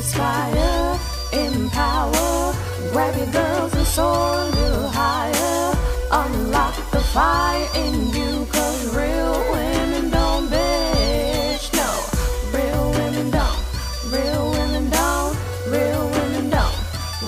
inspire, empower, grab your girls and soar a little higher. Unlock the fire in you, cause real women don't bitch, no. Real women don't, real women don't, real women don't,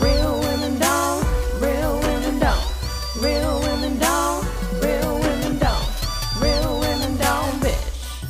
real women don't, real women don't, real women don't, real women don't, real women don't bitch.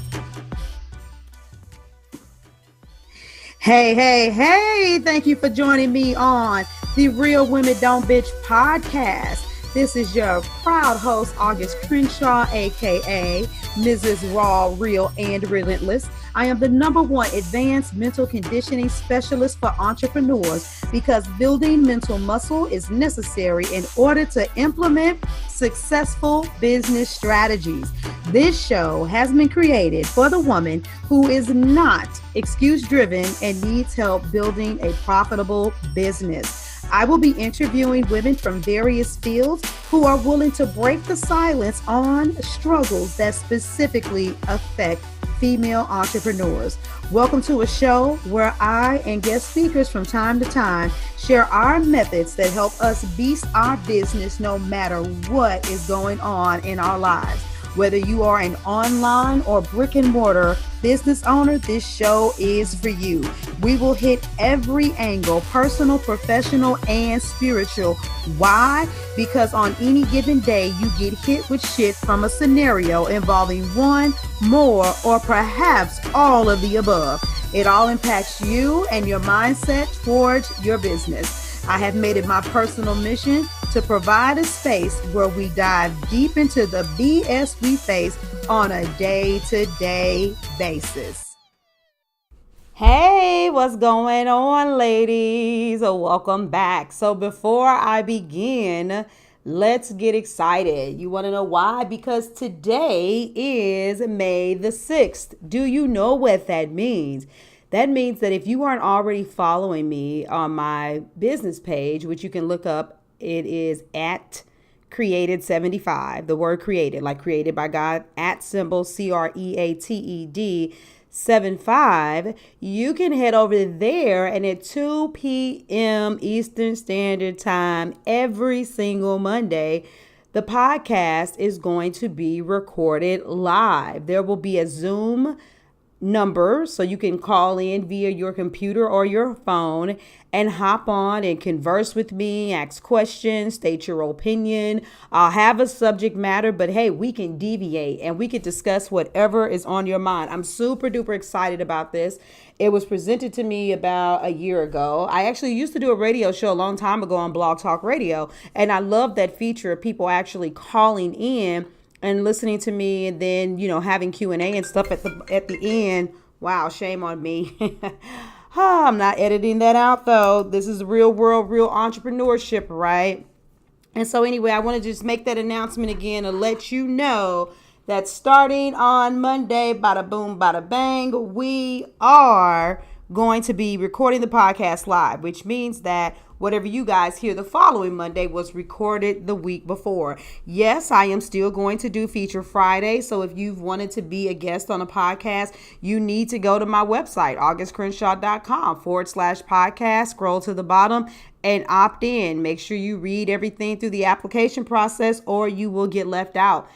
Hey, thank you for joining me on the Real Women Don't Bitch podcast. This is your proud host, August Crenshaw, aka Mrs. Raw, Real, and Relentless. I am the #1 advanced mental conditioning specialist for entrepreneurs because building mental muscle is necessary in order to implement successful business strategies. This show has been created for the woman who is not excuse-driven and needs help building a profitable business. I will be interviewing women from various fields who are willing to break the silence on struggles that specifically affect female entrepreneurs. Welcome to a show where I and guest speakers from time to time share our methods that help us beast our business no matter what is going on in our lives. Whether you are an online or brick and mortar business owner, this show is for you. We will hit every angle, personal, professional, and spiritual. Why? Because on any given day, you get hit with shit from a scenario involving one, more, or perhaps all of the above. It all impacts you and your mindset towards your business. I have made it my personal mission to provide a space where we dive deep into the BS we face on a day-to-day basis. Hey, what's going on, ladies? Welcome back. So before I begin, let's get excited. You want to know why? Because today is May the 6th. Do you know what that means? That means that if you aren't already following me on my business page, which you can look up, it is at created75, the word created, like created by God, at symbol CREATED 75. You can head over there, and at 2 p.m. Eastern Standard Time every single Monday, the podcast is going to be recorded live. There will be a Zoom number so you can call in via your computer or your phone and hop on and converse with me, ask questions, state your opinion. I'll have a subject matter, but hey, we can deviate and we can discuss whatever is on your mind. I'm super duper excited about this. It was presented to me about a year ago. I actually used to do a radio show a long time ago on Blog Talk Radio, and I love that feature of people actually calling in and listening to me, and then, having Q&A and stuff at the end. Wow, shame on me. I'm not editing that out, though. This is real world, real entrepreneurship, right? And so anyway, I want to just make that announcement again to let you know that starting on Monday, bada boom, bada bang, we are going to be recording the podcast live, which means that whatever you guys hear the following Monday was recorded the week before. Yes, I am still going to do Feature Friday. So if you've wanted to be a guest on a podcast, you need to go to my website, augustcrenshaw.com/podcast, scroll to the bottom and opt in. Make sure you read everything through the application process or you will get left out.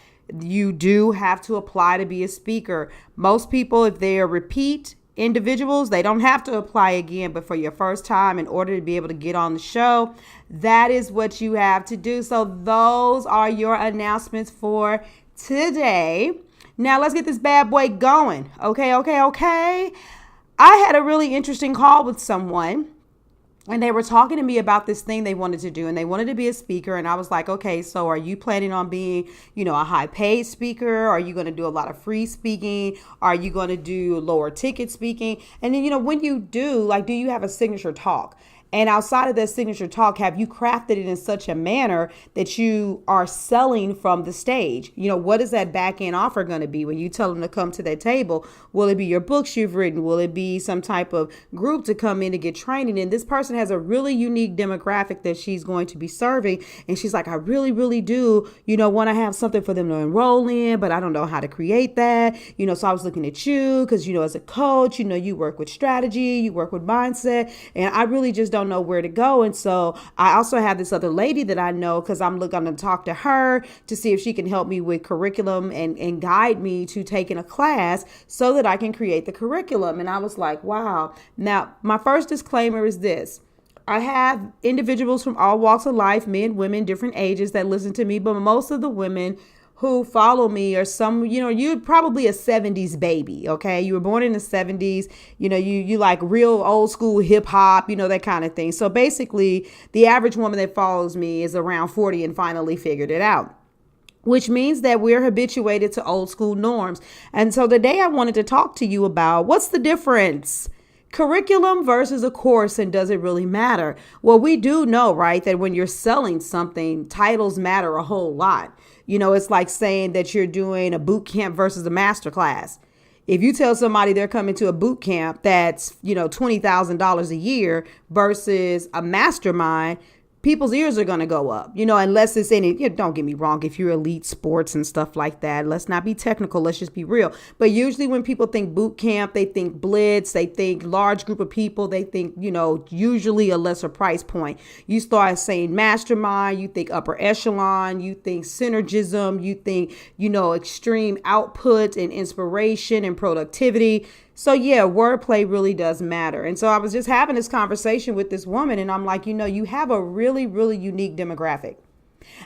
You do have to apply to be a speaker. Most people, if they're repeat individuals, they don't have to apply again, but for your first time, in order to be able to get on the show, that is what you have to do. So those are your announcements for today. Now let's get this bad boy going. Okay. I had a really interesting call with someone, and they were talking to me about this thing they wanted to do, and they wanted to be a speaker. And I was like, okay, so are you planning on being, a high paid speaker? Are you going to do a lot of free speaking? Are you going to do lower ticket speaking? And then, when you do, do you have a signature talk? And outside of that signature talk, have you crafted it in such a manner that you are selling from the stage? What is that back end offer going to be when you tell them to come to that table? Will it be your books you've written? Will it be some type of group to come in to get training? And this person has a really unique demographic that she's going to be serving. And she's like, I really, really do, want to have something for them to enroll in, but I don't know how to create that. So I was looking at you because, as a coach, you work with strategy, you work with mindset, and I really just don't know where to go. And so I also have this other lady that I know because I'm going to talk to her to see if she can help me with curriculum and guide me to taking a class so that I can create the curriculum. And I was like, wow. Now, my first disclaimer is this. I have individuals from all walks of life, men, women, different ages that listen to me, but most of the women who follow me are you're probably a 70s baby. Okay. You were born in the 70s, you like real old school hip hop, that kind of thing. So basically the average woman that follows me is around 40 and finally figured it out, which means that we're habituated to old school norms. And so today I wanted to talk to you about what's the difference. Curriculum versus a course, and does it really matter? Well, we do know, right, that when you're selling something, titles matter a whole lot. It's like saying that you're doing a boot camp versus a master class. If you tell somebody they're coming to a boot camp that's, $20,000 a year versus a mastermind, people's ears are going to go up, unless it's any, don't get me wrong, if you're elite sports and stuff like that, let's not be technical, let's just be real. But usually when people think boot camp, they think blitz, they think large group of people, they think, usually a lesser price point. You start saying mastermind, you think upper echelon, you think synergism, you think, extreme output and inspiration and productivity. So yeah, wordplay really does matter. And so I was just having this conversation with this woman and I'm like, you have a really, really unique demographic.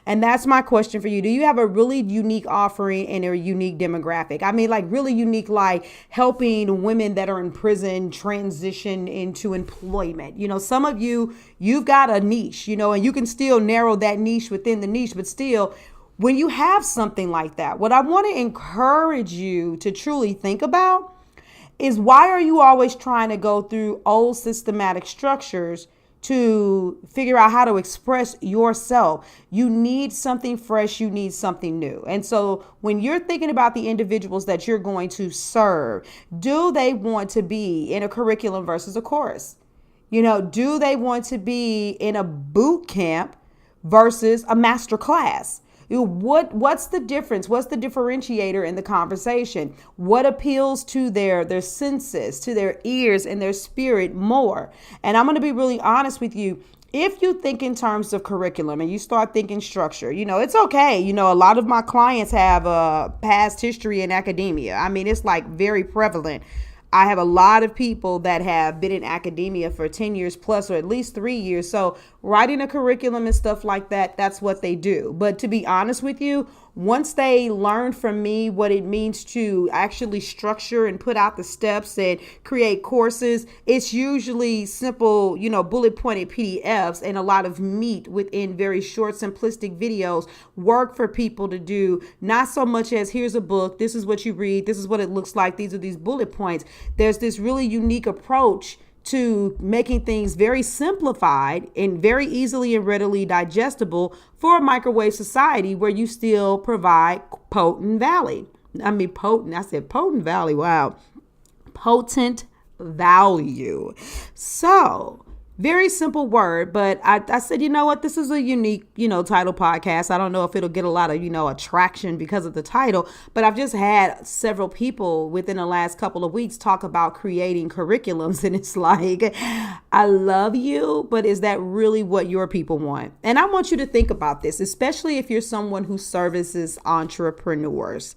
And that's my question for you. Do you have a really unique offering and a unique demographic? I mean, like really unique, like helping women that are in prison transition into employment. Some of you've got a niche, and you can still narrow that niche within the niche, but still, when you have something like that, what I want to encourage you to truly think about is why are you always trying to go through old systematic structures to figure out how to express yourself? You need something fresh. You need something new. And so when you're thinking about the individuals that you're going to serve, do they want to be in a curriculum versus a course? Do they want to be in a boot camp versus a master class? What's the difference? What's the differentiator in the conversation? What appeals to their senses, to their ears and their spirit more? And I'm going to be really honest with you. If you think in terms of curriculum and you start thinking structure, it's okay. A lot of my clients have a past history in academia. I mean, it's like very prevalent. I have a lot of people that have been in academia for 10 years plus, or at least 3 years. So writing a curriculum and stuff like that, that's what they do. But to be honest with you, once they learn from me what it means to actually structure and put out the steps and create courses, it's usually simple, bullet pointed PDFs and a lot of meat within very short, simplistic videos work for people to do. Not so much as here's a book, this is what you read, this is what it looks like, these are these bullet points. There's this really unique approach to making things very simplified and very easily and readily digestible for a microwave society where you still provide potent value. I said potent value. Wow. Potent value. So very simple word, but I said, what, this is a unique, title podcast. I don't know if it'll get a lot of, attraction because of the title, but I've just had several people within the last couple of weeks talk about creating curriculums. And it's like, I love you, but is that really what your people want? And I want you to think about this, especially if you're someone who services entrepreneurs.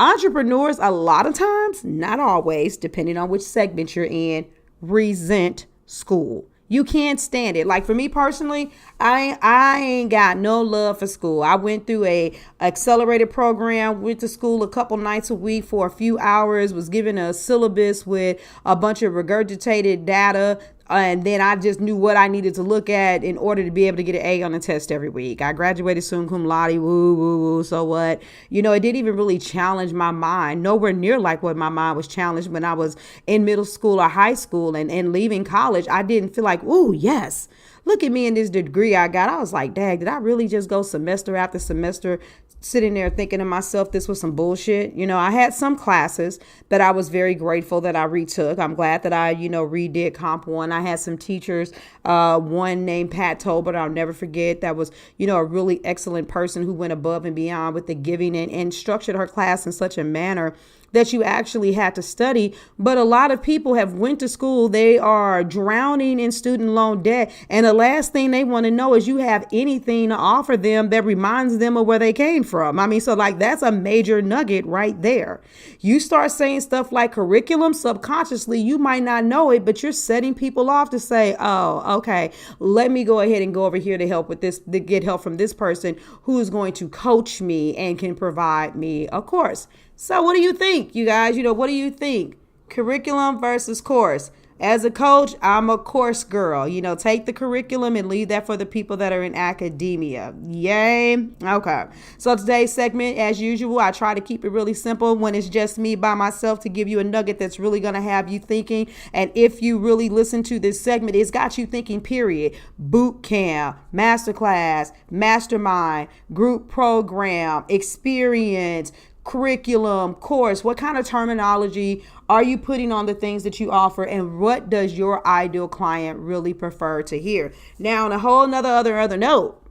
Entrepreneurs, a lot of times, not always, depending on which segment you're in, resent school. You can't stand it. Like for me personally, I ain't got no love for school. I went through a accelerated program, went to school a couple nights a week for a few hours, was given a syllabus with a bunch of regurgitated data, And then I just knew what I needed to look at in order to be able to get an A on the test every week. I graduated summa cum laude, woo, woo, woo. So what? It didn't even really challenge my mind, nowhere near like what my mind was challenged when I was in middle school or high school and leaving college. I didn't feel like, ooh, yes, look at me in this degree I got. I was like, dang, did I really just go semester after semester sitting there thinking to myself, this was some bullshit? I had some classes that I was very grateful that I retook. I'm glad that I, redid Comp 1. I had some teachers, one named Pat Tolbert, I'll never forget. That was, a really excellent person who went above and beyond with the giving and structured her class in such a manner that you actually had to study. But a lot of people have went to school. They are drowning in student loan debt. And the last thing they want to know is you have anything to offer them that reminds them of where they came from. So that's a major nugget right there. You start saying stuff like curriculum, subconsciously, you might not know it, but you're setting people off to say, oh, okay, let me go ahead and go over here to help with this, to get help from this person who is going to coach me and can provide me a course. So what do you think, you guys? What do you think? Curriculum versus course. As a coach, I'm a course girl. Take the curriculum and leave that for the people that are in academia. Yay. Okay. So today's segment, as usual, I try to keep it really simple when it's just me by myself to give you a nugget that's really going to have you thinking. And if you really listen to this segment, it's got you thinking, period. Boot camp, masterclass, mastermind, group program, experience, curriculum, course. What kind of terminology are you putting on the things that you offer, and what does your ideal client really prefer to hear? Now, on a whole nother other note,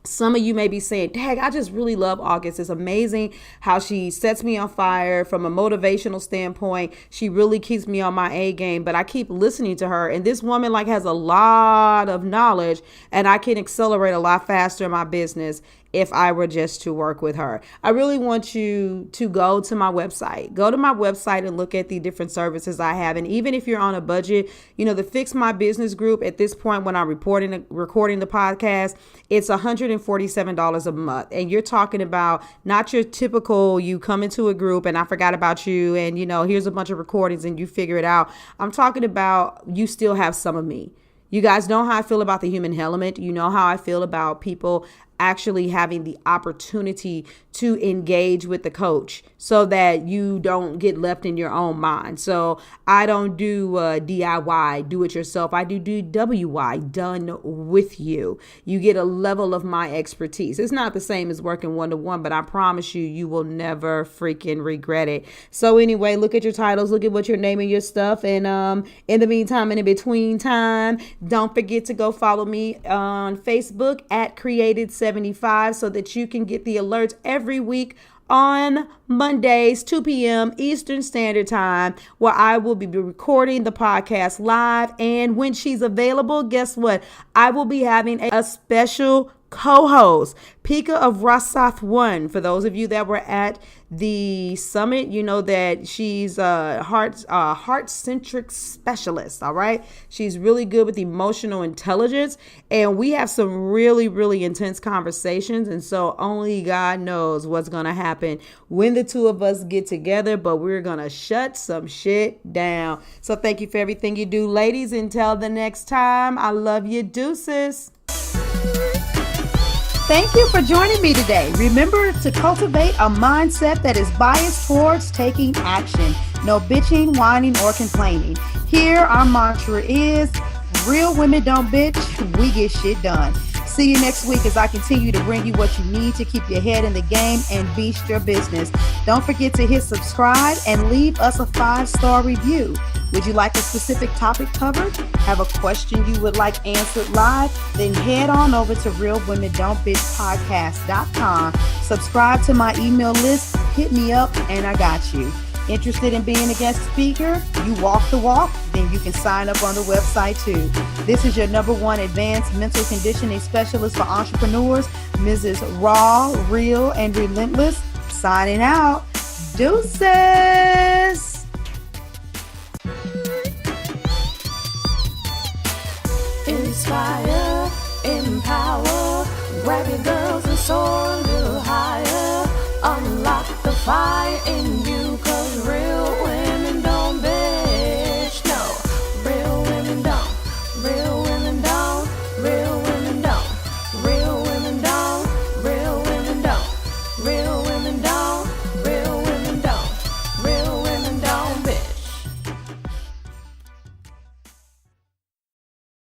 some of you may be saying, dang, I just really love August. It's amazing how she sets me on fire from a motivational standpoint. She really keeps me on my A game, but I keep listening to her. And this woman has a lot of knowledge, and I can accelerate a lot faster in my business if I were just to work with her. I really want you to go to my website. Go to my website and look at the different services I have. And even if you're on a budget, the Fix My Business group at this point when I'm recording the podcast, it's $147 a month. And you're talking about not your typical, you come into a group and I forgot about you and, here's a bunch of recordings and you figure it out. I'm talking about you still have some of me. You guys know how I feel about the human element. You know how I feel about people actually having the opportunity to engage with the coach so that you don't get left in your own mind. So I don't do DIY, do it yourself. I do DWY, done with you. You get a level of my expertise. It's not the same as working one-to-one, but I promise you, you will never freaking regret it. So anyway, look at your titles, look at what you're naming your stuff. And in the meantime, and in between time, don't forget to go follow me on Facebook at Created75 so that you can get the alerts every week on Mondays, 2 p.m. Eastern Standard Time, where I will be recording the podcast live. And when she's available, guess what? I will be having a special co-host, Pika of Rasath One. For those of you that were at the summit, you know that she's a heart-centric specialist. All right. She's really good with emotional intelligence. And we have some really, really intense conversations. And so only God knows what's going to happen when the two of us get together. But we're going to shut some shit down. So thank you for everything you do, ladies. Until the next time, I love you. Deuces. Thank you for joining me today. Remember to cultivate a mindset that is biased towards taking action. No bitching, whining, or complaining. Here, our mantra is, real women don't bitch, we get shit done. See you next week as I continue to bring you what you need to keep your head in the game and beast your business. Don't forget to hit subscribe and leave us a 5-star review. Would you like a specific topic covered? Have a question you would like answered live? Then head on over to realwomendon'tbitchpodcast.com. Subscribe to my email list, hit me up, and I got you. Interested in being a guest speaker? You walk the walk? Then you can sign up on the website too. This is your #1 advanced mental conditioning specialist for entrepreneurs, Mrs. Raw, Real, and Relentless. Signing out. Deuces! Inspire, empower, grab your girls and soar a little higher. Unlock the fire in you.